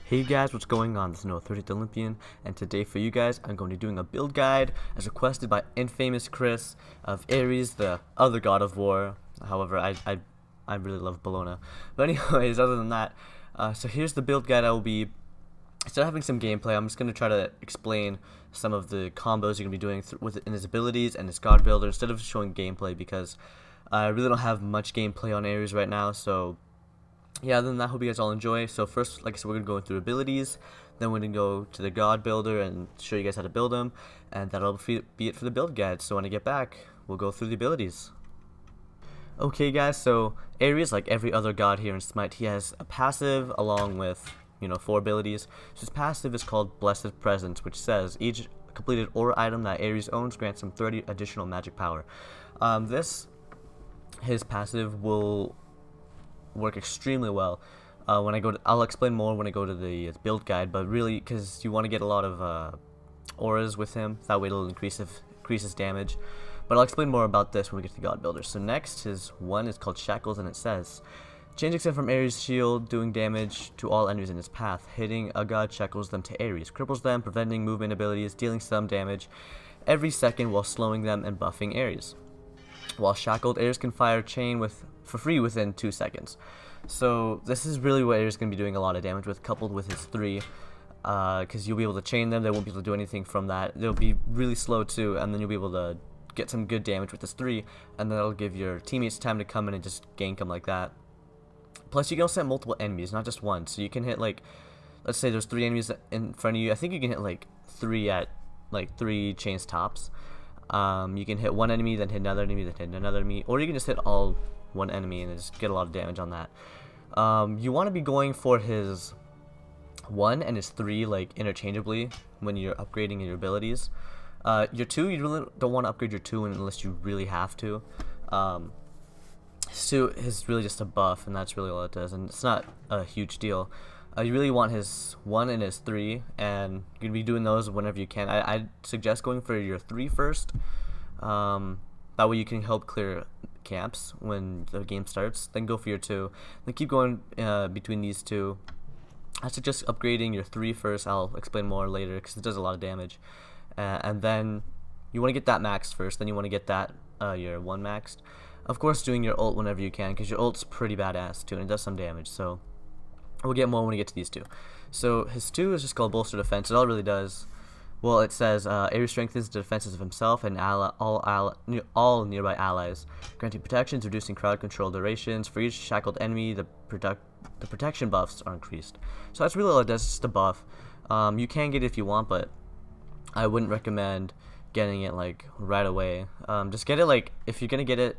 Hey guys, what's going on? This is 13th Olympian, and today for you guys, I'm going to be doing a build guide as requested by infamous Chris of Ares, the other god of war. However, I really love Bologna. But anyways, other than that, so here's the build guide. I will be, instead of having some gameplay, I'm just going to try to explain some of the combos you're going to be doing within his abilities and his god builder instead of showing gameplay, because I really don't have much gameplay on Ares right now. So yeah, other than that, hope you guys all enjoy. So first, like I said, we're going to go through abilities, then we're going to go to the god builder and show you guys how to build them, and that'll be it for the build guide. So when I get back, we'll go through the abilities. Okay guys, so Ares, like every other god here in Smite, he has a passive along with, 4 abilities. So his passive is called Blessed Presence, which says each completed aura item that Ares owns grants him 30 additional magic power. His passive will work extremely well when I go to, I'll explain more when I go to the build guide, but really, because you want to get a lot of auras with him, that way it'll increase his damage. But I'll explain more about this when we get to the god builder. So next, his one is called Shackles, and it says change extent from Ares' shield, doing damage to all enemies in his path. Hitting a god shackles them to Ares, cripples them, preventing movement abilities, dealing some damage every second while slowing them and buffing Ares. While shackled, Ares can fire chain for free within 2 seconds. So this is really what Ares is going to be doing a lot of damage with, coupled with his 3, because you'll be able to chain them. They won't be able to do anything from that. They'll be really slow too, and then you'll be able to get some good damage with this 3, and that'll give your teammates time to come in and just gank them like that. Plus, you can also hit multiple enemies, not just one. So you can hit, like, let's say there's 3 enemies in front of you. I think you can hit like 3 at like 3 chains tops. You can hit one enemy, then hit another enemy, then hit another enemy, or you can just hit all one enemy and just get a lot of damage on that. You want to be going for his 1 and his 3 like interchangeably when you're upgrading your abilities. Your 2, you really don't want to upgrade your 2 unless you really have to. His 2 is really just a buff, and that's really all it does, and it's not a huge deal. You really want his 1 and his 3, and you can be doing those whenever you can. I'd suggest going for your 3 first. That way you can help clear camps when the game starts. Then go for your 2. Then keep going between these 2. I suggest upgrading your 3 first. I'll explain more later because it does a lot of damage. And then you want to get that maxed first. Then you want to get that your 1 maxed. Of course, doing your ult whenever you can, because your ult's pretty badass too, and it does some damage. So we'll get more when we get to these 2. So his 2 is just called Bolster Defense. It all really does, well, it says Ares strengthens the defenses of himself and all nearby allies, granting protections, reducing crowd control durations. For each shackled enemy, the protection buffs are increased. So that's really all it does. It's just a buff. You can get it if you want, but I wouldn't recommend getting it like right away. Just get it like, if you're gonna get it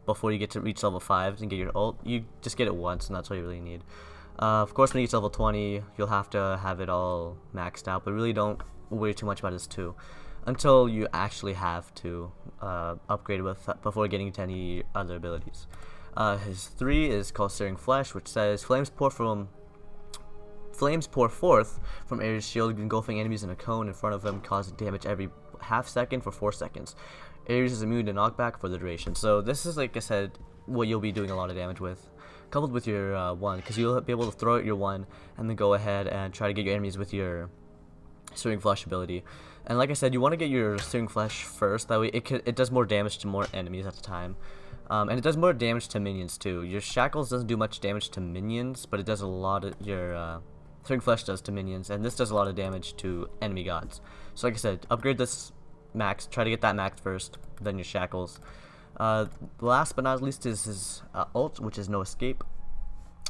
before you get to reach level 5 and get your ult, you just get it once, and that's all you really need. Of course, when you get to level 20, you'll have to have it all maxed out, but really don't worry too much about his 2 until you actually have to upgrade with before getting to any other abilities. His 3 is called Searing Flesh, which says flames pour forth from Ares' shield, engulfing enemies in a cone in front of them, causing damage every half second for 4 seconds. Ares is immune to knockback for the duration. So this is, like I said, what you'll be doing a lot of damage with, coupled with your 1, because you'll be able to throw out your 1 and then go ahead and try to get your enemies with your Searing Flesh ability. And like I said, you want to get your Searing Flesh first. That way it does more damage to more enemies at the time. And it does more damage to minions too. Your Shackles doesn't do much damage to minions, but it does a lot of your Searing Flesh does to minions, and this does a lot of damage to enemy gods. So like I said, upgrade this max, try to get that maxed first, then your Shackles. Last but not least is his ult, which is No Escape,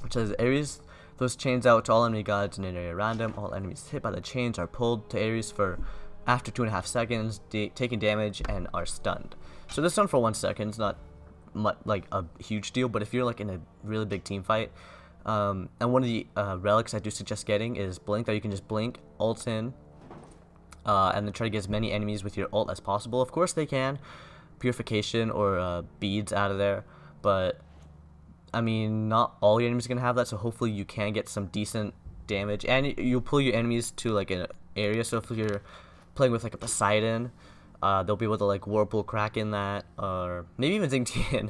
which says Ares throws chains out to all enemy gods in an area around him. All enemies hit by the chains are pulled to Ares for after 2.5 seconds, taking damage and are stunned. So this stun for 1 second is not like a huge deal, but if you're like in a really big team fight, and one of the relics I do suggest getting is Blink, that you can just blink, ult in, and then try to get as many enemies with your ult as possible. Of course they can Purification or beads out of there, but I mean, not all your enemies are gonna have that, so hopefully you can get some decent damage, and you'll pull your enemies to like an area. So if you're playing with like a Poseidon, they'll be able to like Whirlpool Kraken that, or maybe even Xingtian.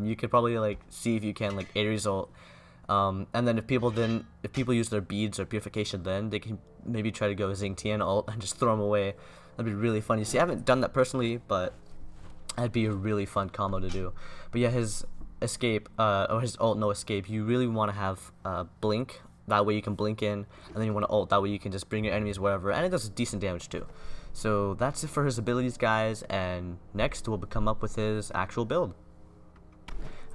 You could probably like see if you can like Ares ult And then if people use their beads or purification, then they can maybe try to go Xing Tian ult and just throw them away. That'd be really funny. See, I haven't done that personally, but that'd be a really fun combo to do. But yeah, his escape, or his ult no escape, you really want to have blink. That way you can blink in, and then you want to ult. That way you can just bring your enemies wherever, and it does decent damage too. So that's it for his abilities, guys. And next we'll come up with his actual build.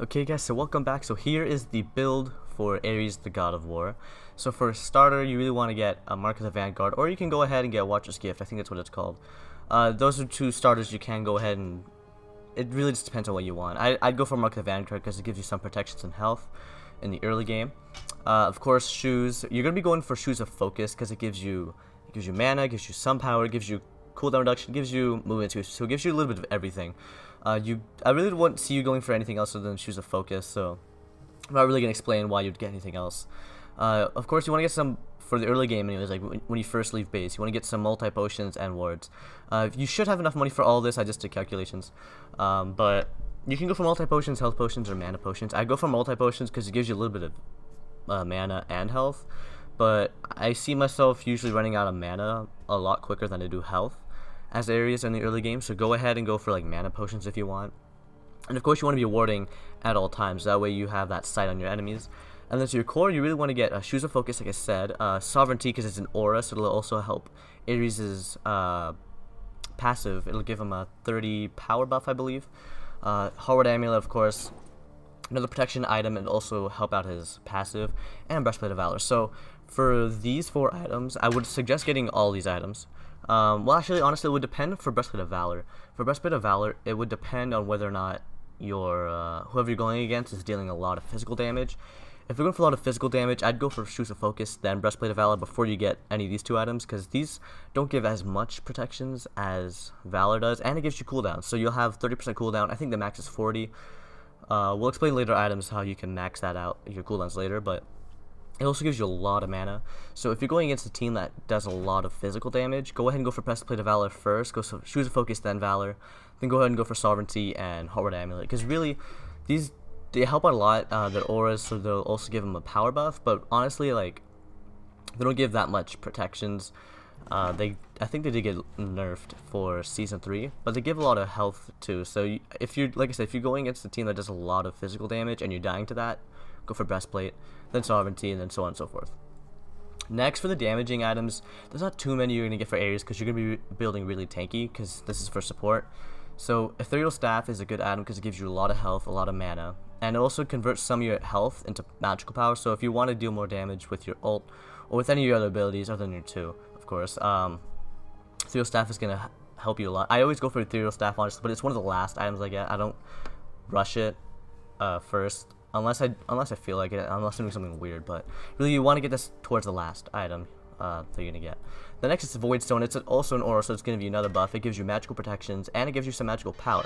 Okay, guys. So welcome back. So here is the build for Ares, the God of War. So for a starter, you really want to get a Mark of the Vanguard, or you can go ahead and get Watcher's Gift. I think that's what it's called. Those are two starters you can go ahead and. It really just depends on what you want. I'd go for Mark of the Vanguard because it gives you some protections and health in the early game. Of course, shoes. You're gonna be going for Shoes of Focus because it gives you mana, gives you some power, gives you cooldown reduction, gives you movement too. So it gives you a little bit of everything. I really wouldn't see you going for anything else other than Shoes of Focus. So I'm not really gonna explain why you'd get anything else. Of course, you want to get some for the early game, anyways. Like when you first leave base, you want to get some multi potions and wards. You should have enough money for all this. I just did calculations, but you can go for multi potions, health potions, or mana potions. I go for multi potions because it gives you a little bit of mana and health. But I see myself usually running out of mana a lot quicker than I do health as areas in the early game. So go ahead and go for like mana potions if you want. And of course, you want to be warding at all times. That way you have that sight on your enemies. And then to your core, you really want to get Shoes of Focus, like I said. Sovereignty, because it's an aura, so it'll also help Ares' passive. It'll give him a 30 power buff, I believe. Howard Amulet, of course, another protection item, and also help out his passive. And Breastplate of Valor. So for these 4 items, I would suggest getting all these items. Well, actually, honestly, it would depend for Breastplate of Valor. For Breastplate of Valor, it would depend on whether or not your whoever you're going against is dealing a lot of physical damage. If you're going for a lot of physical damage, I'd go for Shoes of Focus, then Breastplate of Valor before you get any of these 2 items, because these don't give as much protections as Valor does, and it gives you cooldown. So you'll have 30% cooldown. I think the max is 40. We'll explain later items how you can max that out, your cooldowns later, but it also gives you a lot of mana. So if you're going against a team that does a lot of physical damage, go ahead and go for Breastplate of Valor first, go for Shoes of Focus, then Valor, then go ahead and go for Sovereignty and Howard Amulet, because really, they help out a lot, their auras, so they'll also give them a power buff, but honestly, like, they don't give that much protections. I think they did get nerfed for Season 3, but they give a lot of health too, so if you're, like I said, if you're going against a team that does a lot of physical damage and you're dying to that, go for Breastplate, then Sovereignty, and then so on and so forth. Next, for the damaging items, there's not too many you're going to get for Ares, because you're going to be building really tanky, because this is for support. So Ethereal Staff is a good item because it gives you a lot of health, a lot of mana, and it also converts some of your health into magical power. So if you want to deal more damage with your ult or with any of your other abilities other than your 2, of course, Ethereal Staff is going to help you a lot. I always go for Ethereal Staff, honestly, but it's one of the last items I get. I don't rush it first unless I feel like it, unless I'm doing something weird. But really, you want to get this towards the last item that you're gonna get. The next is Void Stone. It's also an aura, so it's gonna give you another buff. It gives you magical protections, and it gives you some magical power,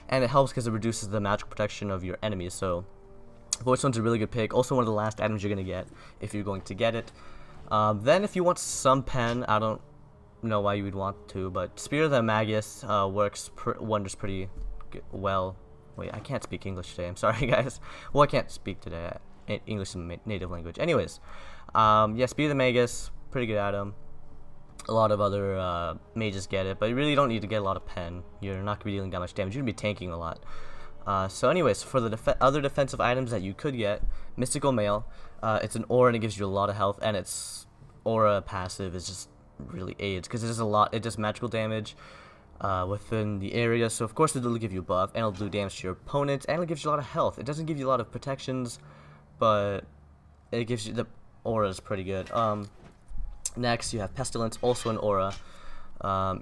and it helps because it reduces the magical protection of your enemies. So Void Stone's a really good pick. Also one of the last items you're gonna get if you're going to get it. Then if you want some pen, I don't know why you would want to, but Spear of the Magus works wonders pretty well. Wait, I can't speak English today. I'm sorry, guys. Well, I can't speak today. English is my native language. Anyways, yeah, Spear of the Magus, pretty good item. A lot of other mages get it, but you really don't need to get a lot of pen. You're not going to be dealing that much damage. You're going to be tanking a lot. So anyways, for the other defensive items that you could get, Mystical Mail. It's an aura and it gives you a lot of health, and its aura passive is just really aids because it does a lot. It does magical damage within the area, so of course it'll give you a buff, and it'll do damage to your opponents, and it gives you a lot of health. It doesn't give you a lot of protections, but it gives you, the aura is pretty good. Next you have Pestilence, also an aura.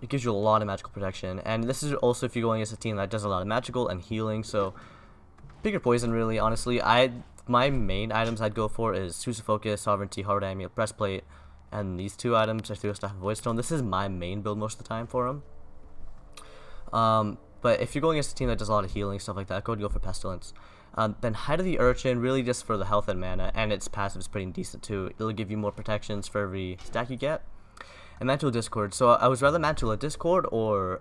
It gives you a lot of magical protection, and this is also if you're going against a team that does a lot of magical and healing, so pick your poison really, honestly. My main items I'd go for is Shoes of Focus, Sovereignty, Hard Amulet, Breastplate, and these 2 items, Ethereal Staff and Void Stone. This is my main build most of the time for them. But if you're going against a team that does a lot of healing, stuff like that, go for Pestilence. Then Hide of the Urchin, really just for the health and mana, and its passive is pretty decent too. It'll give you more protections for every stack you get. And Mantle of Discord. So I was rather Mantle of Discord or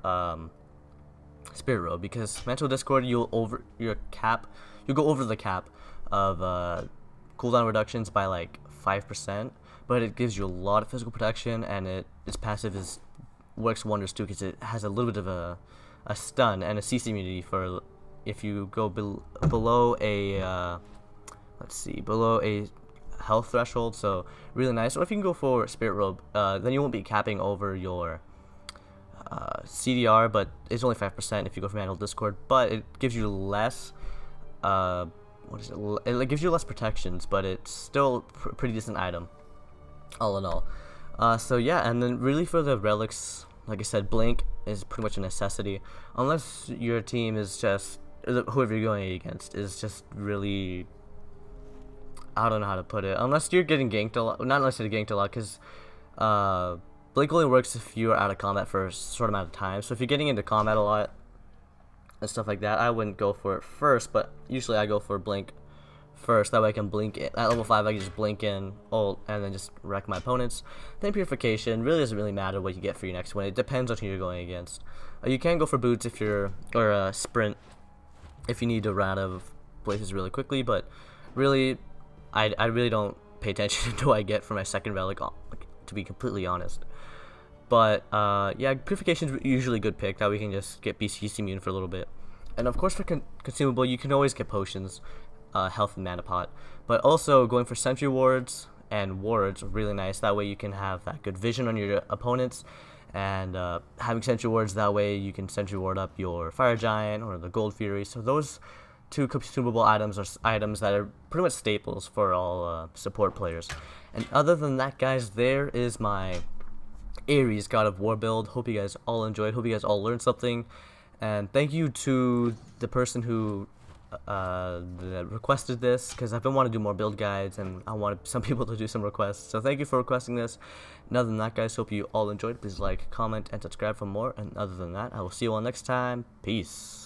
Spirit Robe, because Mantle of Discord you'll go over the cap of cooldown reductions by like 5%, but it gives you a lot of physical protection, and its passive works wonders too, because it has a little bit of a stun and a CC immunity for if you go below a below a health threshold. So really nice. Or if you can go for Spirit Robe, then you won't be capping over your CDR, but it's only 5% if you go for Manual Discord, but it gives you less it gives you less protections, but it's still pretty decent item all in all. So yeah, and then really for the relics, like I said, Blink is pretty much a necessity, unless your team is just, whoever you're going against is just really, I don't know how to put it, unless you're getting ganked a lot, not unless you're ganked a lot, because Blink only works if you're out of combat for a short amount of time. So if you're getting into combat a lot and stuff like that, I wouldn't go for it first, but usually I go for Blink first. That way I can blink it. At level 5 I can just blink in, ult, and then just wreck my opponents. Then Purification really doesn't really matter what you get for your next win. It depends on who you're going against. You can go for Boots if you're, or Sprint if you need to run out of places really quickly, but really I really don't pay attention to what I get for my second relic, to be completely honest. But yeah, Purification's usually a good pick. That we can just get BCC immune for a little bit. And of course for consumable, you can always get potions, health and mana pot. But also going for sentry wards and wards are really nice. That way you can have that good vision on your opponents. And having sentry wards, that way you can sentry ward up your Fire Giant or the Gold Fury. So those two consumable items are items that are pretty much staples for all support players. And other than that, guys, there is my Ares God of War build. Hope you guys all enjoyed. Hope you guys all learned something. And thank you to the person who that requested this, because I've been wanting to do more build guides, and I wanted some people to do some requests. So thank you for requesting this. And other than that, guys, hope you all enjoyed. Please like, comment, and subscribe for more. And other than that, I will see you all next time. Peace.